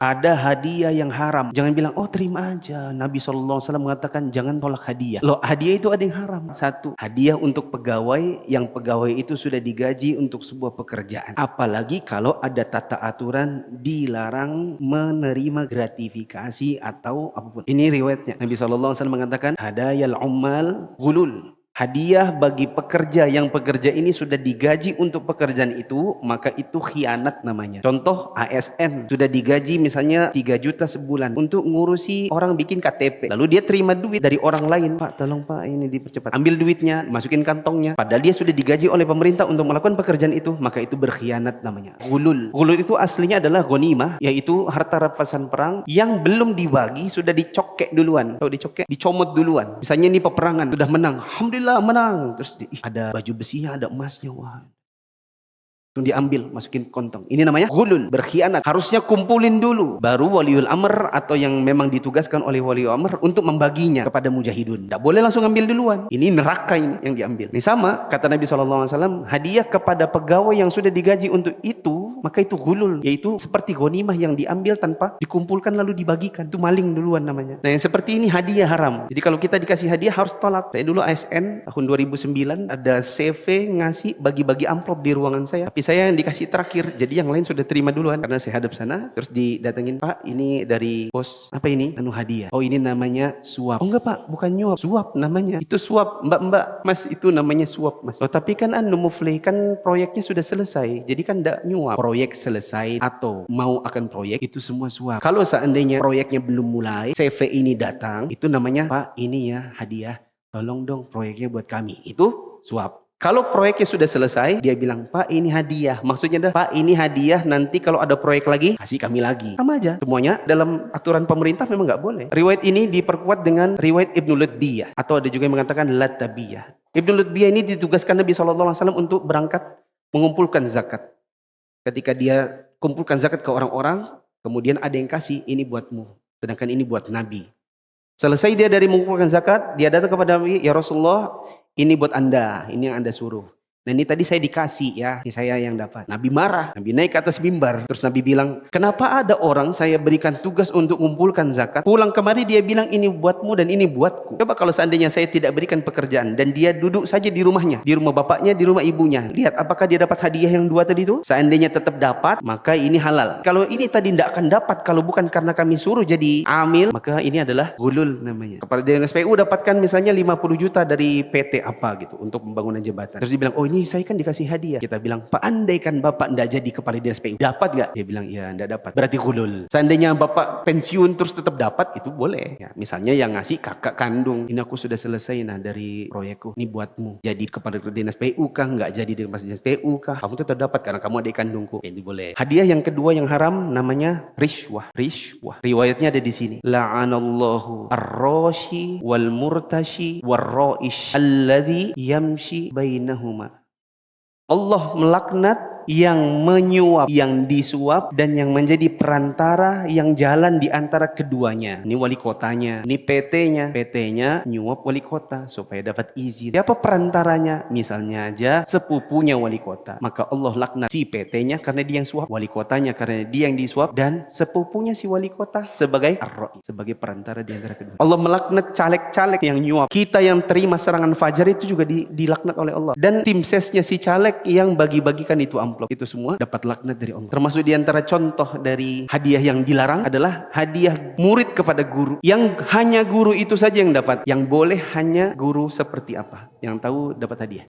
Ada hadiah yang haram. Jangan bilang, oh terima aja. Nabi SAW mengatakan jangan tolak hadiah. Loh, hadiah itu ada yang haram. Satu, hadiah untuk pegawai yang pegawai itu sudah digaji untuk sebuah pekerjaan. Apalagi kalau ada tata aturan dilarang menerima gratifikasi atau apapun. Ini riwayatnya. Nabi SAW mengatakan, hadayal ummal gulul. Hadiah bagi pekerja yang pekerja ini sudah digaji untuk pekerjaan itu, maka itu khianat namanya. Contoh ASN sudah digaji misalnya 3 juta sebulan untuk ngurusi orang bikin KTP. Lalu dia terima duit dari orang lain. Pak, tolong Pak ini dipercepat. Ambil duitnya, masukin kantongnya. Padahal dia sudah digaji oleh pemerintah untuk melakukan pekerjaan itu, maka itu berkhianat namanya. Gulul. Gulul itu aslinya adalah ghanimah, yaitu harta rampasan perang yang belum dibagi sudah dicokek duluan. Tahu dicokek? Dicomot duluan. Misalnya ini peperangan sudah menang. Alhamdulillah menang, terus ada baju besinya, ada emasnya, wah, itu diambil, masukin kantong. Ini namanya ghulul, berkhianat. Harusnya kumpulin dulu, baru waliul amr atau yang memang ditugaskan oleh waliul amr untuk membaginya kepada mujahidun. Tidak boleh langsung ambil duluan. Ini neraka ini yang diambil. Ini sama kata Nabi SAW, hadiah kepada pegawai yang sudah digaji untuk itu, maka itu ghulul, yaitu seperti ghanimah yang diambil tanpa dikumpulkan lalu dibagikan. Itu maling duluan namanya. Nah yang seperti ini hadiah haram. Jadi kalau kita dikasih hadiah harus tolak. Saya dulu ASN tahun 2009 ada CV ngasih bagi-bagi amplop di ruangan saya. Tapi saya yang dikasih terakhir, jadi yang lain sudah terima duluan karena saya hadap sana. Terus didatengin, Pak ini dari bos, apa ini? Anu hadiah. Oh ini namanya suap. Oh enggak Pak, bukan nyuap, suap namanya. Itu suap, mbak mas, itu namanya suap mas. Oh tapi kan anu muflih, kan proyeknya sudah selesai, jadi kan enggak nyuap. Proyek selesai atau mau akan proyek itu semua suap. Kalau seandainya proyeknya belum mulai, CV ini datang, itu namanya, Pak ini ya hadiah, tolong dong proyeknya buat kami. Itu suap. Kalau proyeknya sudah selesai, dia bilang, Pak ini hadiah. Maksudnya dah, Pak ini hadiah, nanti kalau ada proyek lagi, kasih kami lagi. Sama aja. Semuanya dalam aturan pemerintah memang nggak boleh. Riwayat ini diperkuat dengan riwayat Ibnu Lutbiyah. Atau ada juga yang mengatakan Latabiyah. Ibnu Lutbiyah ini ditugaskan Nabi SAW untuk berangkat mengumpulkan zakat. Ketika dia kumpulkan zakat ke orang-orang, kemudian ada yang kasih, ini buatmu. Sedangkan ini buat Nabi. Selesai dia dari mengumpulkan zakat, dia datang kepada Nabi, ya Rasulullah, ini buat Anda, ini yang Anda suruh. Nah ini tadi saya dikasih ya, ini saya yang dapat. Nabi marah, Nabi naik ke atas mimbar. Terus Nabi bilang, kenapa ada orang saya berikan tugas untuk mengumpulkan zakat, pulang kemari dia bilang ini buatmu dan ini buatku. Coba kalau seandainya saya tidak berikan pekerjaan dan dia duduk saja di rumahnya, di rumah bapaknya, di rumah ibunya, lihat apakah dia dapat hadiah yang 2 tadi itu? Seandainya tetap dapat, maka ini halal. Kalau ini tadi tidak akan dapat, kalau bukan karena kami suruh jadi amil, maka ini adalah ghulul namanya. Kepala Dinas PU dapatkan misalnya 50 juta dari PT apa gitu untuk pembangunan jembatan. Terus dia bilang, oh ini saya kan dikasih hadiah. Kita bilang, Pak andaikan Bapak tidak jadi kepala Dinas PU, dapat nggak? Dia bilang, iya tidak dapat. Berarti ghulul. Seandainya Bapak pensiun terus tetap dapat, itu boleh. Ya, misalnya yang ngasih kakak kandung, ini aku sudah selesai nah dari proyekku, ini buatmu. Jadi kepala Dinas PU kah? Nggak jadi di kepala Dinas PU kah? Kamu tetap dapat karena kamu adik kandungku. Ini boleh. Hadiah yang kedua yang haram namanya rishwah. Rishwah. Riwayatnya ada di sini. La'anallahu ar-rashi wal murtashi war-ra'ish alladhi yamshi bainahuma. Allah melaknat yang menyuap, yang disuap, dan yang menjadi perantara yang jalan di antara keduanya. Ini wali kotanya, ini PT-nya. PT-nya nyuap wali kota supaya dapat izin. Siapa perantaranya? Misalnya aja sepupunya wali kota. Maka Allah laknat si PT-nya karena dia yang suap, wali kotanya karena dia yang disuap, dan sepupunya si wali kota sebagai ar-ra'i, sebagai perantara di antara kedua. Allah melaknat caleg-caleg yang nyuap. Kita yang terima serangan fajar itu juga dilaknat oleh Allah. Dan tim sesnya si caleg yang bagi-bagikan itu amplop, itu semua dapat laknat dari Allah. Termasuk diantara contoh dari hadiah yang dilarang adalah hadiah murid kepada guru, yang hanya guru itu saja yang dapat, yang boleh hanya guru seperti apa, yang tahu dapat hadiah.